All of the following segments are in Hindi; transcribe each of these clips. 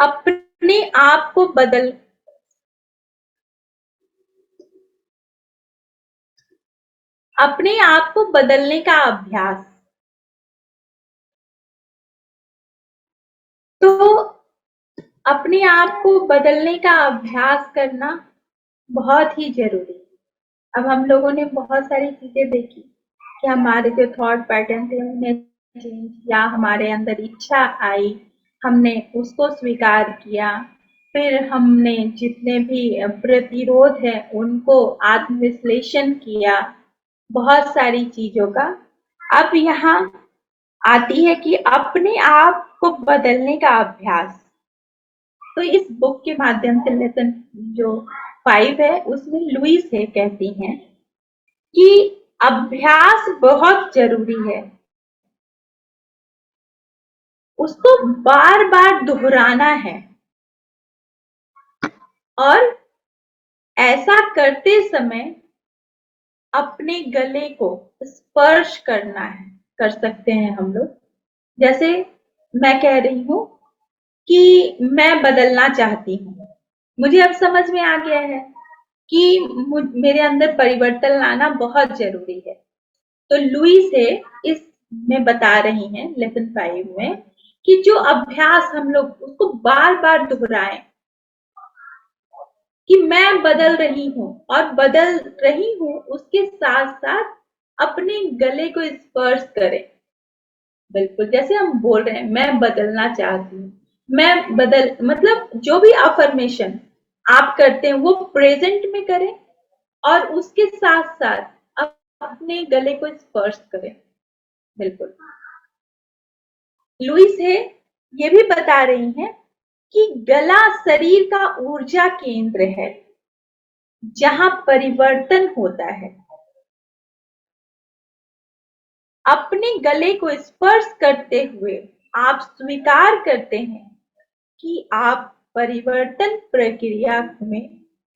अपने आप को बदल अपने आप को बदलने का अभ्यास। तो अपने आप को बदलने का अभ्यास करना बहुत ही जरूरी है। अब हम लोगों ने बहुत सारी चीजें देखी कि हमारे जो थॉट पैटर्न थे उन्हें चेंज, या हमारे अंदर इच्छा आई, हमने उसको स्वीकार किया, फिर हमने जितने भी प्रतिरोध है उनको आत्मविश्लेषण किया, बहुत सारी चीजों का। अब यहाँ आती है कि अपने आप को बदलने का अभ्यास। तो इस बुक के माध्यम से लेसन जो 5 है उसमें लुइस है कहती हैं कि अभ्यास बहुत जरूरी है, उसको बार बार दोहराना है और ऐसा करते समय अपने गले को स्पर्श करना है, कर सकते हैं हम लोग। जैसे मैं कह रही हूँ कि मैं बदलना चाहती हूँ, मुझे अब समझ में आ गया है कि मेरे अंदर परिवर्तन लाना बहुत जरूरी है। तो लुइस है इस में बता रही हैं लेसन 5 में कि जो अभ्यास हम लोग उसको बार बार दोहराएं कि मैं बदल रही हूँ, और बदल रही हूँ उसके साथ साथ अपने गले को स्पर्श करें। बिल्कुल जैसे हम बोल रहे हैं मैं बदलना चाहती हूँ, मैं बदल, मतलब जो भी अफर्मेशन आप करते हैं वो प्रेजेंट में करें और उसके साथ साथ अपने गले को स्पर्श करें। बिल्कुल लुइस है ये भी बता रही हैं कि गला शरीर का ऊर्जा केंद्र है जहां परिवर्तन होता है। अपने गले को स्पर्श करते हुए आप स्वीकार करते हैं कि आप परिवर्तन प्रक्रिया में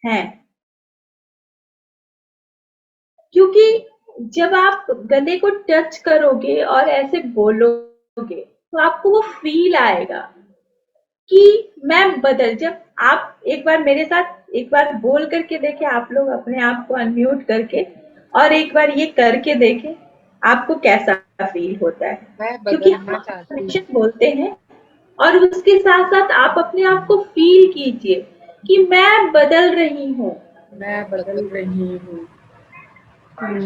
हैं। क्योंकि जब आप गले को टच करोगे और ऐसे बोलोगे तो आपको वो फील आएगा कि मैं बदल। जब आप एक बार मेरे साथ एक बार बोल करके देखें, आप लोग अपने आप को अनम्यूट करके और एक बार ये करके देखें आपको कैसा फील होता है। मैं क्योंकि हम बदलना चाहती हूँ। हमेशा बोलते हैं और उसके साथ साथ आप अपने आप को फील कीजिए कि मैं बदल रही हूँ। मैं बदल रही हूँ। मैं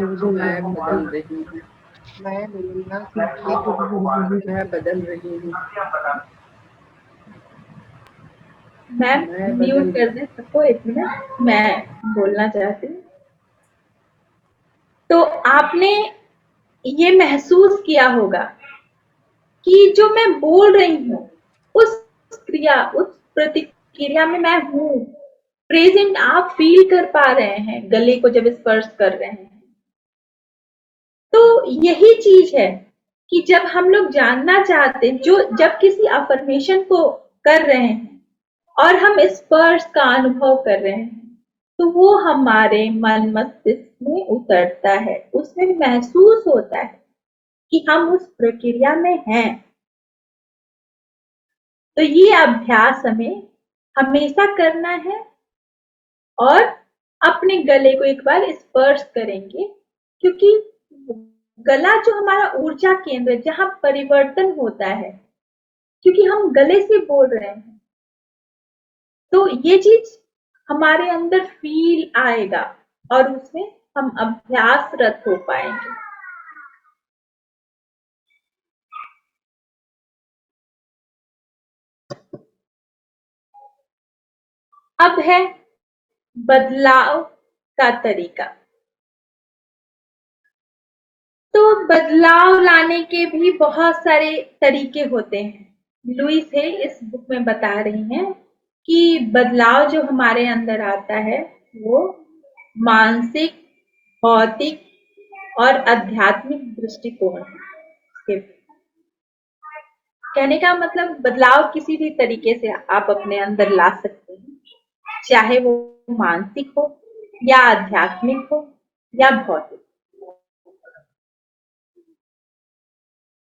बदल रही हूँ। मैं बोलना सीखती हूँ। मैं बदल रही हूँ। मैम मैं म्यूट बदल कर दे सबको, एक मिनट मैं बोलना चाहती हूँ। तो आपने ये महसूस किया होगा कि जो मैं बोल रही हूँ उस क्रिया, उस प्रतिक्रिया में मैं हूँ, प्रेजेंट आप फील कर पा रहे हैं गले को जब स्पर्श कर रहे हैं। तो यही चीज है कि जब हम लोग जानना चाहते हैं, जो जब किसी अफर्मेशन को कर रहे हैं और हम स्पर्श का अनुभव कर रहे हैं तो वो हमारे मन मस्तिष्क में उतरता है, उसमें महसूस होता है कि हम उस प्रक्रिया में हैं। तो ये अभ्यास हमें हमेशा करना है और अपने गले को एक बार स्पर्श करेंगे, क्योंकि गला जो हमारा ऊर्जा केंद्र है जहां परिवर्तन होता है, क्योंकि हम गले से बोल रहे हैं तो ये चीज हमारे अंदर फील आएगा और उसमें हम अभ्यासरत हो पाएंगे। अब है बदलाव का तरीका। तो बदलाव लाने के भी बहुत सारे तरीके होते हैं। लुइस है इस बुक में बता रही हैं कि बदलाव जो हमारे अंदर आता है वो मानसिक, भौतिक और आध्यात्मिक दृष्टिकोण से, कहने का मतलब बदलाव किसी भी तरीके से आप अपने अंदर ला सकते हैं, चाहे वो मानसिक हो या आध्यात्मिक हो या भौतिक।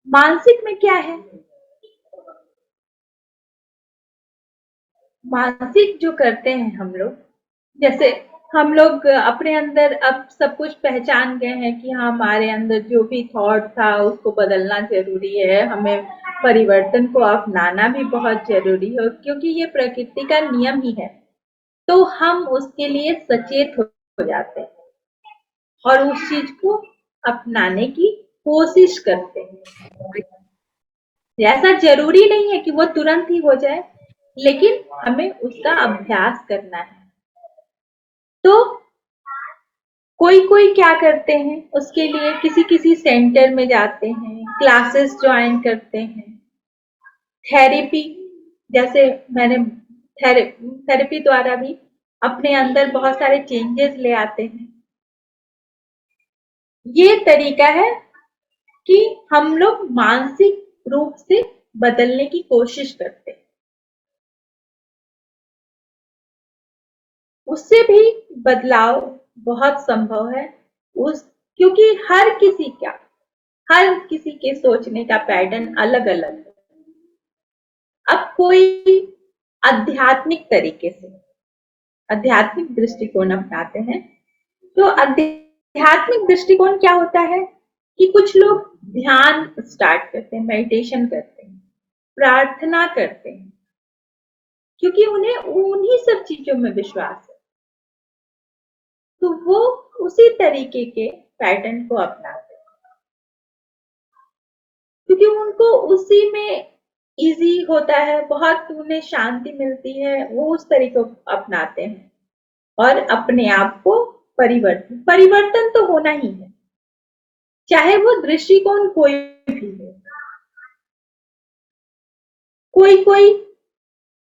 मानसिक में क्या है मानसिक जो करते हैं हम लोग, जैसे हम लोग अपने अंदर अब सब कुछ पहचान गए हैं कि हाँ, हमारे अंदर जो भी थॉट था उसको बदलना जरूरी है, हमें परिवर्तन को अपनाना भी बहुत जरूरी है, क्योंकि ये प्रकृति का नियम ही है। तो हम उसके लिए सचेत हो जाते हैं और उस चीज को अपनाने की कोशिश करते हैं। ऐसा जरूरी नहीं है कि वो तुरंत ही हो जाए, लेकिन हमें उसका अभ्यास करना है। तो कोई कोई क्या करते हैं, उसके लिए किसी किसी सेंटर में जाते हैं, क्लासेस ज्वाइन करते हैं, थेरेपी, जैसे मैंने थेरेपी द्वारा भी अपने अंदर बहुत सारे चेंजेस ले आते हैं। ये तरीका है कि हम लोग मानसिक रूप से बदलने की कोशिश करते हैं। उससे भी बदलाव बहुत संभव है, उस क्योंकि हर किसी के सोचने का पैटर्न अलग अलग है। अब कोई आध्यात्मिक तरीके से आध्यात्मिक दृष्टिकोण अपनाते हैं, तो आध्यात्मिक दृष्टिकोण क्या होता है कि कुछ लोग ध्यान स्टार्ट करते हैं, मेडिटेशन करते हैं, प्रार्थना करते हैं, क्योंकि उन्हें उन्हीं सब चीजों में विश्वास है। तो वो उसी तरीके के पैटर्न को अपनाते हैं, क्योंकि उनको उसी में इजी होता है, बहुत उन्हें शांति मिलती है, वो उस तरीके को अपनाते हैं और अपने आप को परिवर्तन परिवर्तन तो होना ही है, चाहे वो दृष्टिकोण कोई भी हो। कोई कोई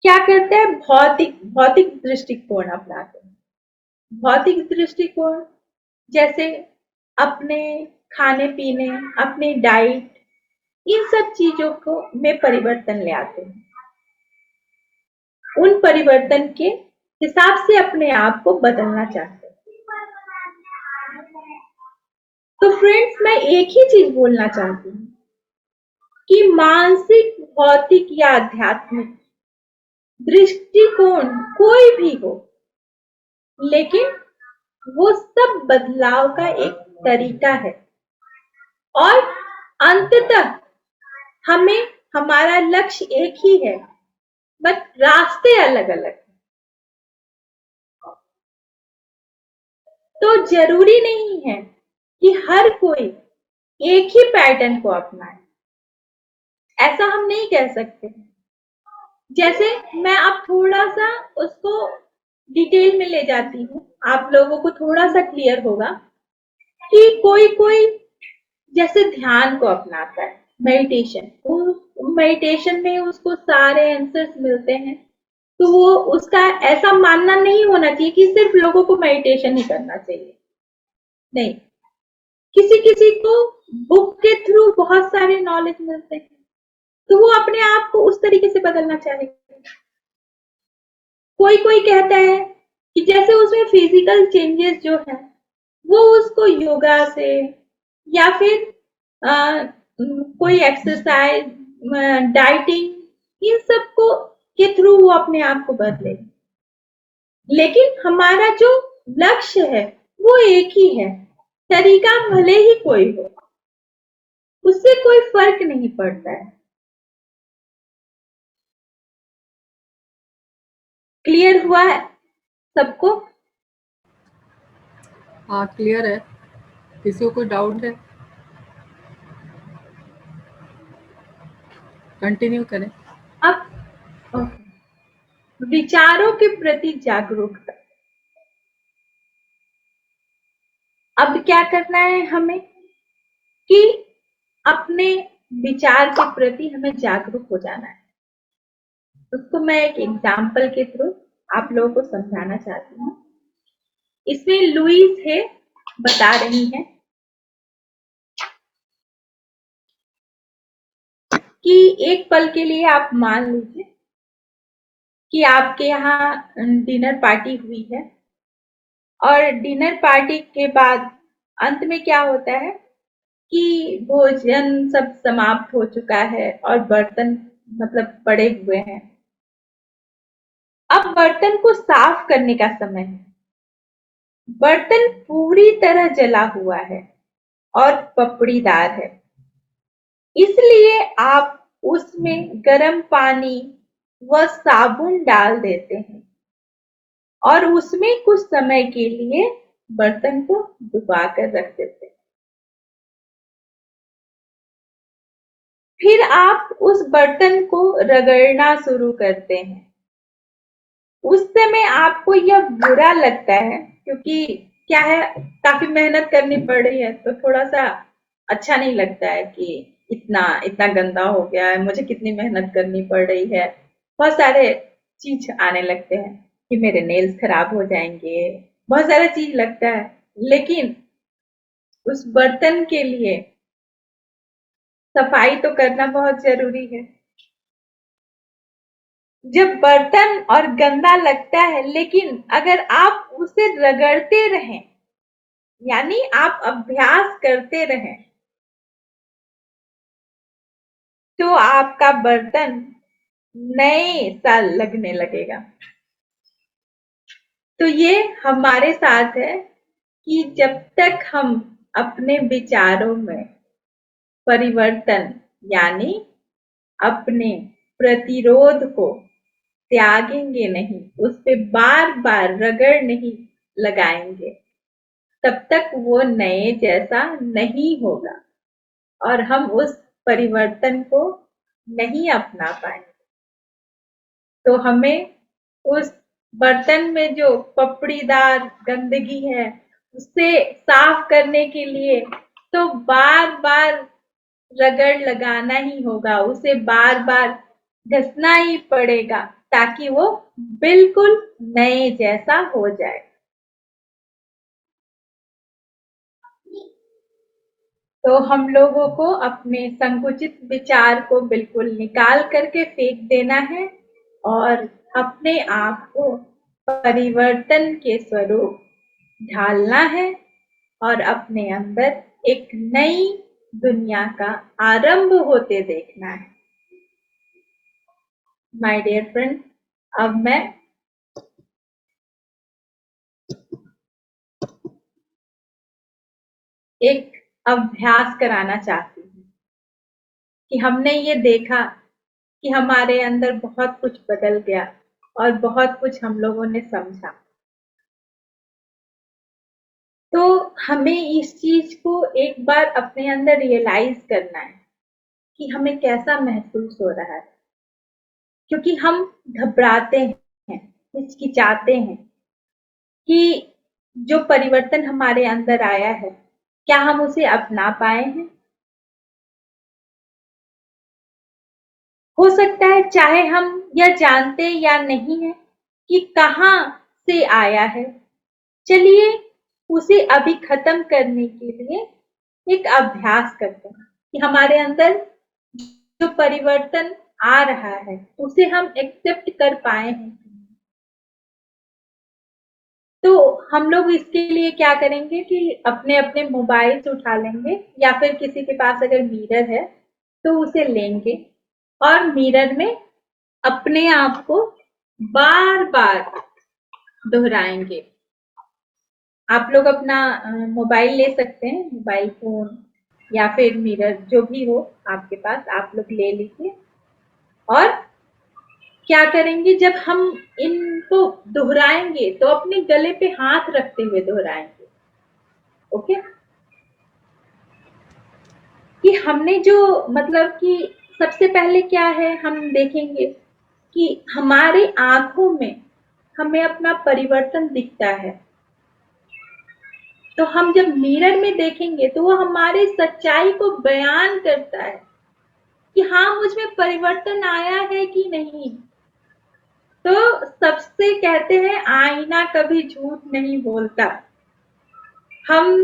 क्या करता है, भौतिक भौतिक दृष्टिकोण अपनाते हैं। भौतिक दृष्टिकोण जैसे अपने खाने पीने, अपनी डाइट, इन सब चीजों को में परिवर्तन ले आते हैं। उन परिवर्तन के हिसाब से अपने आप को बदलना चाहते हैं। तो फ्रेंड्स, मैं एक ही चीज बोलना चाहती हूँ कि मानसिक, भौतिक या आध्यात्मिक दृष्टिकोण कोई भी हो, लेकिन वो सब बदलाव का एक तरीका है और अंततः हमें हमारा लक्ष्य एक ही है, बस रास्ते अलग अलग। तो जरूरी नहीं है कि हर कोई एक ही पैटर्न को अपनाए, ऐसा हम नहीं कह सकते। जैसे मैं अब थोड़ा सा उसको डिटेल में ले जाती हूँ, आप लोगों को थोड़ा सा क्लियर होगा कि कोई कोई जैसे ध्यान को अपनाता है, मेडिटेशन में उसको सारे आंसर्स मिलते हैं। तो वो उसका ऐसा मानना नहीं होना चाहिए कि सिर्फ लोगों को मेडिटेशन ही करना चाहिए, नहीं। किसी किसी को बुक के थ्रू बहुत सारे नॉलेज मिलते हैं, तो वो अपने आप को उस तरीके से बदलना चाहेगा। कोई कोई कहता है कि जैसे उसमें फिजिकल चेंजेस जो है वो उसको योगा से या फिर कोई एक्सरसाइज, डाइटिंग, इन सब को के थ्रू वो अपने आप को बदले। लेकिन हमारा जो लक्ष्य है वो एक ही है, तरीका भले ही कोई हो, उससे कोई फर्क नहीं पड़ता है। क्लियर हुआ है सबको? हाँ, क्लियर है। किसी को कोई डाउट है? कंटिन्यू करें। अब विचारों के प्रति जागरूकता। अब क्या करना है हमें कि अपने विचार के प्रति हमें जागरूक हो जाना है। उसको मैं एक एग्जाम्पल के थ्रू आप लोगों को समझाना चाहती हूँ। इसमें लुईस है बता रही है कि एक पल के लिए आप मान लीजिए कि आपके यहाँ डिनर पार्टी हुई है और डिनर पार्टी के बाद अंत में क्या होता है कि भोजन सब समाप्त हो चुका है और बर्तन मतलब पड़े हुए हैं। अब बर्तन को साफ करने का समय है। बर्तन पूरी तरह जला हुआ है और पपड़ीदार है, इसलिए आप उसमें गर्म पानी व साबुन डाल देते हैं और उसमें कुछ समय के लिए बर्तन को डुबा कर रख देते हैं। फिर आप उस बर्तन को रगड़ना शुरू करते हैं। उस समय आपको यह बुरा लगता है, क्योंकि क्या है, काफी मेहनत करनी पड़ रही है, तो थोड़ा सा अच्छा नहीं लगता है कि इतना इतना गंदा हो गया है, मुझे कितनी मेहनत करनी पड़ रही है। बहुत सारे चीज आने लगते हैं कि मेरे नेल्स खराब हो जाएंगे, बहुत सारा चीज लगता है। लेकिन उस बर्तन के लिए सफाई तो करना बहुत जरूरी है। जब बर्तन और गंदा लगता है, लेकिन अगर आप उसे रगड़ते रहें, यानी आप अभ्यास करते रहें, तो आपका बर्तन नए सा लगने लगेगा। तो ये हमारे साथ है कि जब तक हम अपने विचारों में परिवर्तन, यानी अपने प्रतिरोध को त्यागेंगे नहीं, उस पे बार बार रगड़ नहीं लगाएंगे, तब तक वो नए जैसा नहीं होगा और हम उस परिवर्तन को नहीं अपना पाएंगे। तो हमें उस बर्तन में जो पपड़ीदार गंदगी है, उसे साफ करने के लिए तो बार बार रगड़ लगाना ही होगा, उसे बार बार घसना ही पड़ेगा, ताकि वो बिल्कुल नए जैसा हो जाए। तो हम लोगों को अपने संकुचित विचार को बिल्कुल निकाल करके फेंक देना है और अपने आप को परिवर्तन के स्वरूप ढालना है और अपने अंदर एक नई दुनिया का आरंभ होते देखना है। माय डियर फ्रेंड, अब मैं एक अभ्यास कराना चाहती हूँ कि हमने ये देखा कि हमारे अंदर बहुत कुछ बदल गया और बहुत कुछ हम लोगों ने समझा। तो हमें इस चीज को एक बार अपने अंदर रियलाइज करना है कि हमें कैसा महसूस हो रहा है, क्योंकि हम घबराते हैं, हिचकिचाते हैं कि जो परिवर्तन हमारे अंदर आया है, क्या हम उसे अपना पाए हैं। हो सकता है चाहे हम यह जानते या नहीं है कि कहाँ से आया है, चलिए उसे अभी खत्म करने के लिए एक अभ्यास करते हैं कि हमारे अंदर जो परिवर्तन आ रहा है उसे हम एक्सेप्ट कर पाए हैं। तो हम लोग इसके लिए क्या करेंगे कि अपने अपने मोबाइल उठा लेंगे, या फिर किसी के पास अगर मिरर है तो उसे लेंगे और मिरर में अपने आप को बार बार दोहराएंगे। आप लोग अपना मोबाइल ले सकते हैं, मोबाइल फोन या फिर मिरर जो भी हो आपके पास, आप लोग ले लीजिए और क्या करेंगे, जब हम इनको दोहराएंगे तो अपने गले पे हाथ रखते हुए दोहराएंगे। ओके, कि हमने जो मतलब कि सबसे पहले क्या है, हम देखेंगे कि हमारे आंखों में हमें अपना परिवर्तन दिखता है। तो हम जब मिरर में देखेंगे तो वो हमारे सच्चाई को बयान करता है कि हाँ, मुझ में परिवर्तन आया है कि नहीं। तो सबसे कहते हैं आईना कभी झूठ नहीं बोलता। हम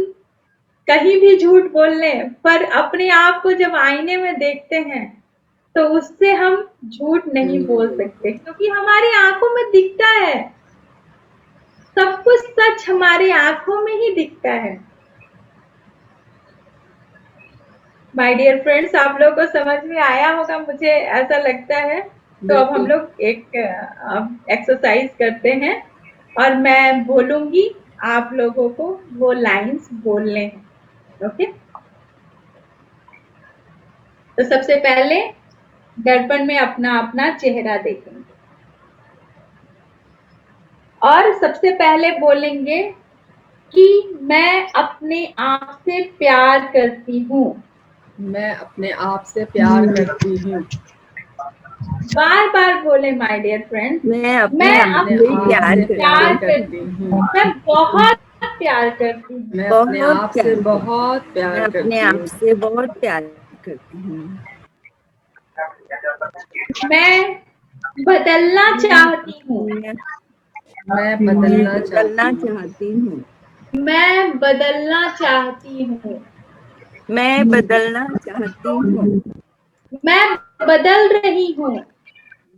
कहीं भी झूठ बोल लें, पर अपने आप को जब आईने में देखते हैं तो उससे हम झूठ नहीं बोल सकते, क्योंकि हमारी आंखों में दिखता है। सब कुछ सच हमारी आंखों में ही दिखता है। माय डियर फ्रेंड्स, आप लोगों को समझ में आया होगा, मुझे ऐसा लगता है। तो अब हम बिल्कुल। लोग एक एक्सरसाइज करते हैं और मैं बोलूंगी, आप लोगों को वो लाइंस बोलने हैं। ओके, तो सबसे पहले दर्पण में अपना अपना चेहरा देखेंगे और सबसे पहले बोलेंगे कि मैं अपने आप से प्यार करती हूँ। मैं अपने आप से प्यार करती हूँ। बार बार बोले माय डियर फ्रेंड्स, मैं अपने मैं आप अपने से अपने आप प्यार से करती प्यार प्यार हूँ। करती करती हूँ। हूँ, मैं बहुत प्यार करती हूँ। मैं अपने बहुत आप से प्यार करती बहुत हूँ। मैं प्यार अपने करती आप हूँ। से बहुत प्यार करती हूँ। मैं बदलना चाहती हूँ। मैं मैं मैं बदलना बदलना चाहती हूँ। चाहती हूँ। मैं बदलना चाहती हूँ। मैं बदलना चाहती हूँ। मैं बदल रही हूँ।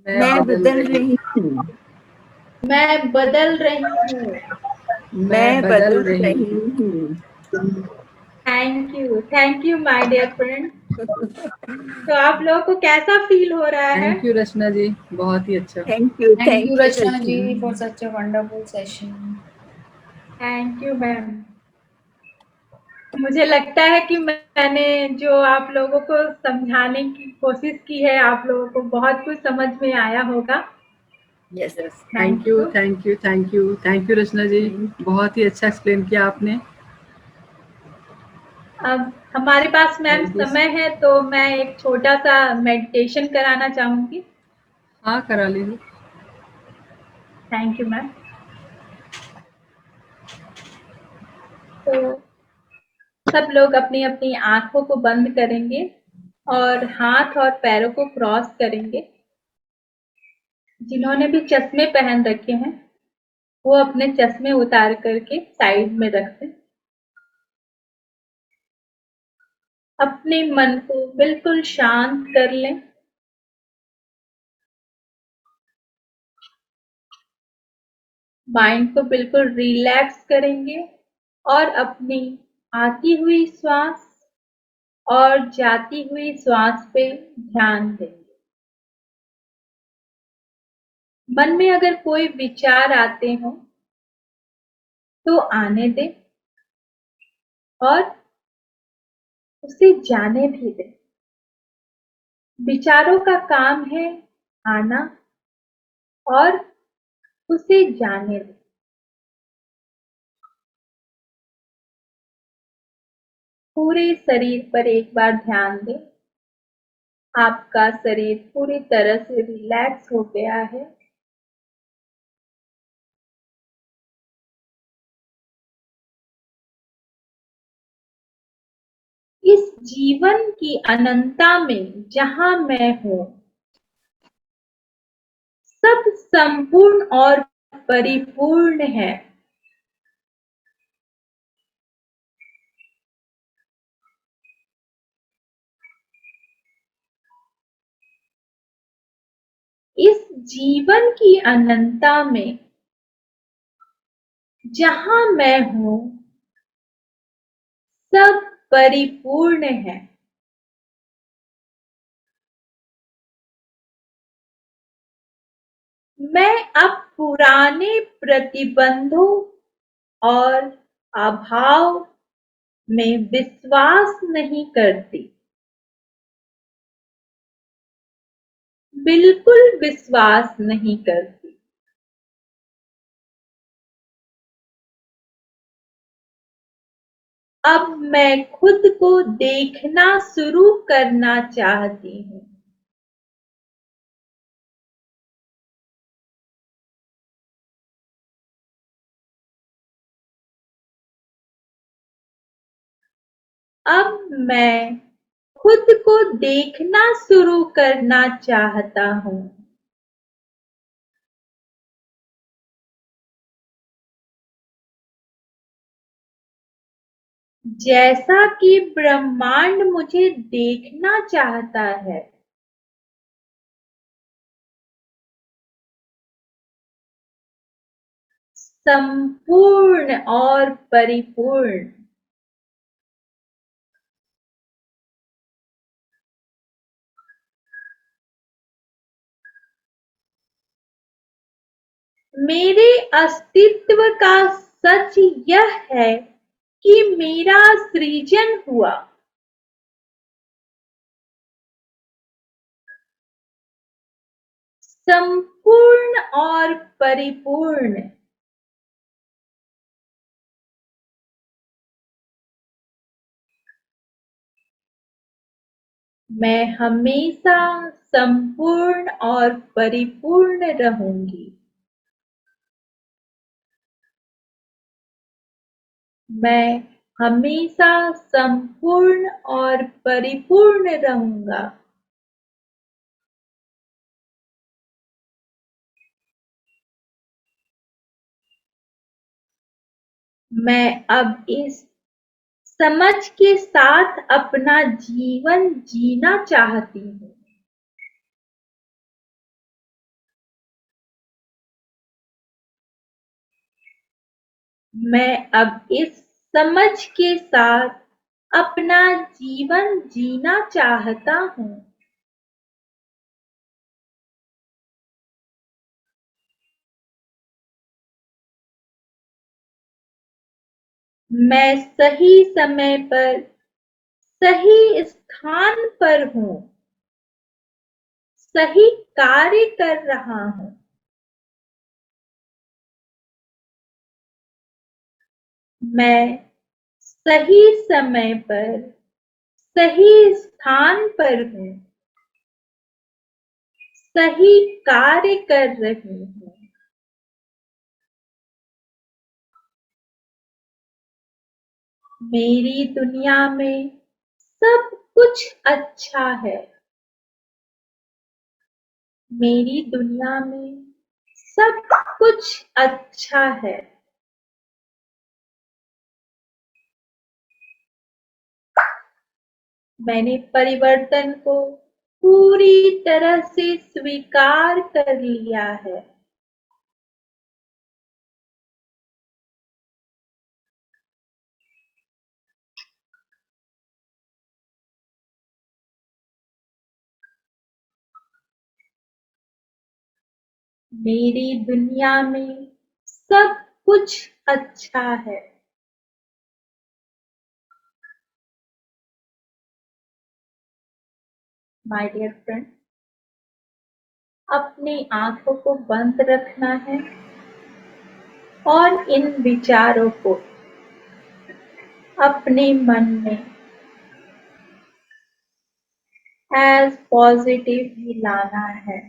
मैं मैं बदल बदल रही रही हूँ। मैं बदल रही हूँ। मैं मैं बदल बदल रही रही हूँ। हूँ। Thank you my dear friend. तो आप लोगों को कैसा फील हो रहा है? थैंक यू रचना जी, बहुत ही अच्छा। Thank you, thank you Rachna Rachna. ji, for such a wonderful session. Thank you ma'am. मुझे लगता है कि मैंने जो आप लोगों को समझाने की कोशिश की है, आप लोगों को बहुत कुछ समझ में आया होगा। Yes, yes, thank thank you, you. Thank you, thank you, thank you Rachna ji, बहुत ही अच्छा एक्सप्लेन किया आपने। अब हमारे पास मैम थैंक यू। समय है तो मैं एक छोटा सा मेडिटेशन कराना चाहूंगी। हाँ, करा लीजिए। Thank you ma'am. तो सब लोग अपनी अपनी आंखों को बंद करेंगे और हाथ और पैरों को क्रॉस करेंगे। जिन्होंने भी चश्मे पहन रखे हैं वो अपने चश्मे उतार करके साइड में रख दें। अपने मन को बिल्कुल शांत कर लें। माइंड को बिल्कुल रिलैक्स करेंगे और अपनी आती हुई श्वास और जाती हुई श्वास पे ध्यान देंगे। मन में अगर कोई विचार आते हो तो आने दें और उसे जाने भी दें। विचारों का काम है आना और उसे जाने दें। पूरे शरीर पर एक बार ध्यान दें। आपका शरीर पूरी तरह से रिलैक्स हो गया है। इस जीवन की अनंतता में जहां मैं हूं, सब संपूर्ण और परिपूर्ण है। इस जीवन की अनंतता में जहां मैं हूं, सब परिपूर्ण है। मैं अब पुराने प्रतिबंधों और अभाव में विश्वास नहीं करती। बिल्कुल विश्वास नहीं करती। अब मैं खुद को देखना शुरू करना चाहती हूँ। अब मैं खुद को देखना शुरू करना चाहता हूँ। जैसा कि ब्रह्मांड मुझे देखना चाहता है। संपूर्ण और परिपूर्ण। मेरे अस्तित्व का सच यह है कि मेरा सृजन हुआ। संपूर्ण और परिपूर्ण। मैं हमेशा संपूर्ण और परिपूर्ण रहूंगी। मैं हमेशा संपूर्ण और परिपूर्ण रहूंगा। मैं अब इस समझ के साथ अपना जीवन जीना चाहती हूँ। मैं अब इस समझ के साथ अपना जीवन जीना चाहता हूँ। मैं सही समय पर सही स्थान पर हूँ। सही कार्य कर रहा हूँ। मैं सही समय पर सही स्थान पर हूँ। सही कार्य कर रही हूँ। मेरी दुनिया में सब कुछ अच्छा है। मेरी दुनिया में सब कुछ अच्छा है। मैंने परिवर्तन को पूरी तरह से स्वीकार कर लिया है। मेरी दुनिया में सब कुछ अच्छा है। माय डियर फ्रेंड, अपनी आंखों को बंद रखना है और इन विचारों को अपने मन में एज पॉजिटिव ही लाना है।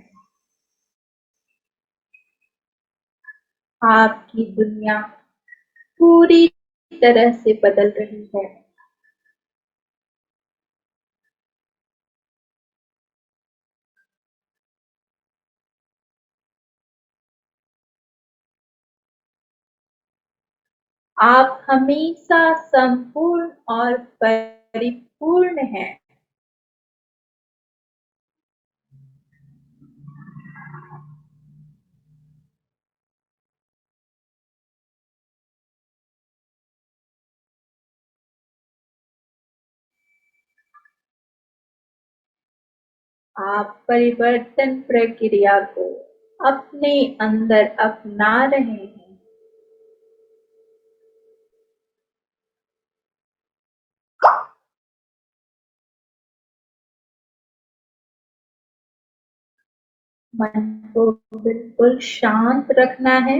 आपकी दुनिया पूरी तरह से बदल रही है। आप हमेशा संपूर्ण और परिपूर्ण हैं। आप परिवर्तन प्रक्रिया को अपने अंदर अपना रहे हैं। मन को बिल्कुल शांत रखना है।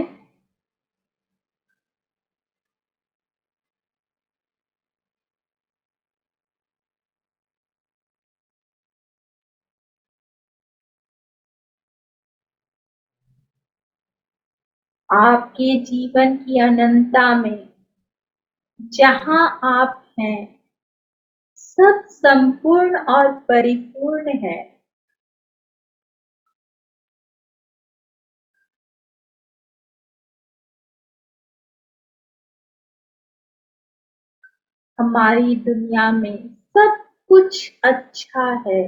आपके जीवन की अनंतता में जहां आप हैं, सब संपूर्ण और परिपूर्ण है। हमारी दुनिया में सब कुछ अच्छा है।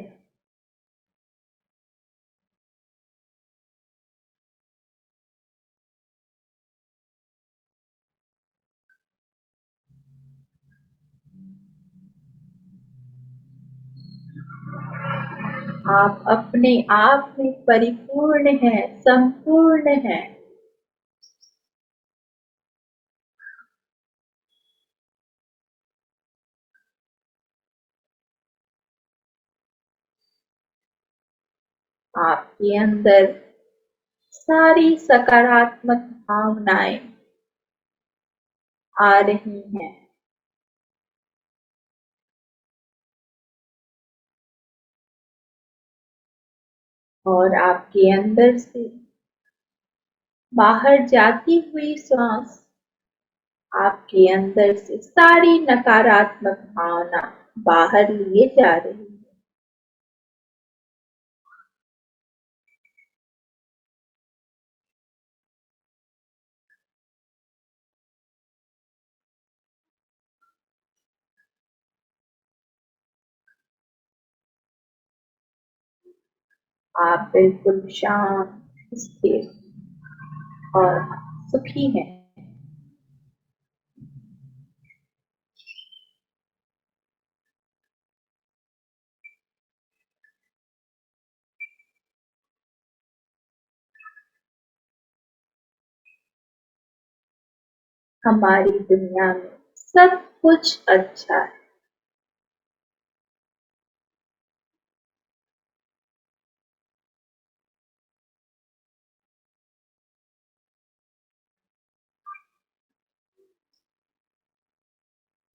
आप अपने आप में परिपूर्ण हैं, संपूर्ण हैं। आपके अंदर सारी सकारात्मक भावनाएं आ रही हैं। और आपके अंदर से बाहर जाती हुई सांस आपके अंदर से सारी नकारात्मक भावना बाहर लिए जा रही है। आप बिल्कुल शांत, स्थिर और सुखी हैं। हमारी दुनिया में सब कुछ अच्छा है।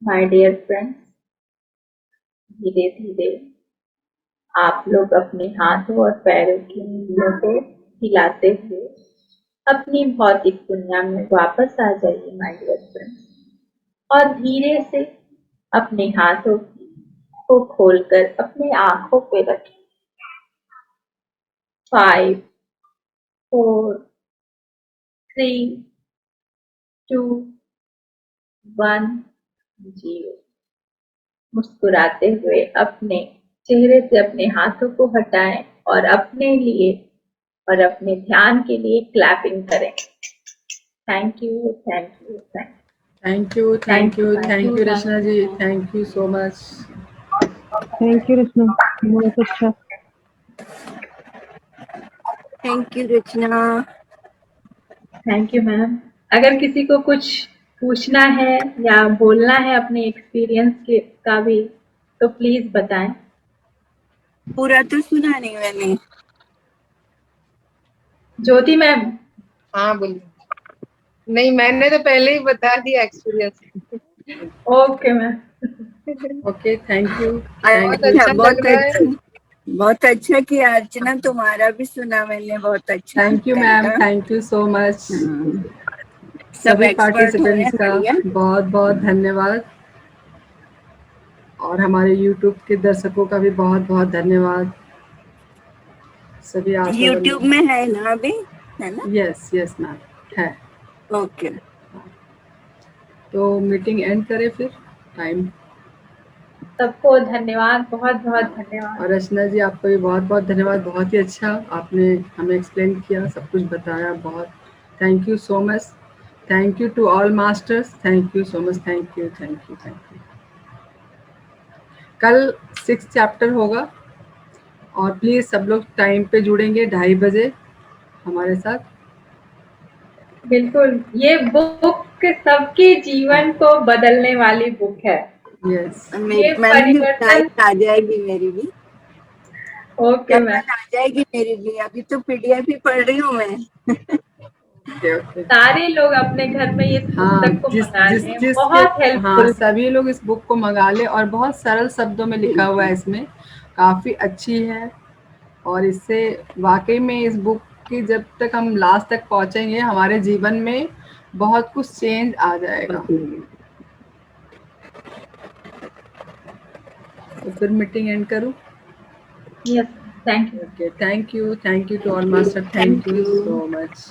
माय डियर फ्रेंड्स, धीरे धीरे आप लोग अपने हाथों और पैरों की उंगलियों को हिलाते हुए अपनी भौतिक दुनिया में वापस आ जाइए माय डियर फ्रेंड्स, और धीरे से अपने हाथों को खोलकर अपनी आंखों पे रखें। 5, 4, 3, 2, 1, 0। मुस्कुराते हुए अपने चेहरे से अपने हाथों को हटाएं और अपने लिए और अपने ध्यान के लिए क्लैपिंग करें। Thank you, thank you, thank you Rachna ji, thank you so much. Thank you Rachna, बहुत अच्छा। Thank you Rachna. Thank you ma'am. अगर किसी को कुछ पूछना है या बोलना है अपने एक्सपीरियंस के का भी, तो प्लीज बताएं। पूरा तो सुना नहीं मैंने। ज्योति मैम। हाँ बोलिए। नहीं, मैंने तो पहले ही बता दिया experience. Okay ma'am. Okay, thank you. अच्छा, बहुत लग रहा है। अच्छा, बहुत अच्छा किया अर्चना, तुम्हारा भी सुना मैंने, बहुत अच्छा। Thank you ma'am, thank you so much. सब सभी एक्सपर्ट हो पार्टिसिपेंट्स का बढ़िया। बहुत बहुत धन्यवाद, और हमारे YouTube के दर्शकों का भी बहुत बहुत धन्यवाद। सभी आप YouTube में है ना अभी, है ना? यस यस मैम, है। ओके, तो मीटिंग एंड करें फिर, टाइम। सबको धन्यवाद, बहुत बहुत धन्यवाद। और रचना जी, आपको भी बहुत बहुत धन्यवाद। बहुत ही अच्छा आपने हमें एक्सप्लेन किया, सब कुछ बताया। बहुत thank you so much. Thank you to all masters, thank you so much. Thank you, thank you, thank you. कल 6 चैप्टर होगा, और प्लीज सब लोग टाइम पे जुड़ेंगे 2:30 बजे हमारे साथ। बिल्कुल, ये बुक सबके जीवन को बदलने वाली बुक है। यस, ये मैम परिवर्तन। आ जाएगी मेरी भी। Okay ma'am. आ जाएगी मेरी भी, अभी तो PDF ही पढ़ रही हूँ मैं। Okay okay. सारे लोग अपने घर में ये पुस्तक को मंगा लें, बहुत हाँ, हेल्पफुल। सभी लोग इस बुक को मंगा ले, और बहुत सरल शब्दों में लिखा हुआ है इसमें, काफ़ी अच्छी है। और इससे वाकई में इस बुक की जब तक हम लास्ट तक पहुंचेंगे, हमारे जीवन में बहुत कुछ चेंज आ जाएगा। तो फिर मीटिंग एंड करूँ? Yes, thank you. Okay, thank you to all master, thank you so much.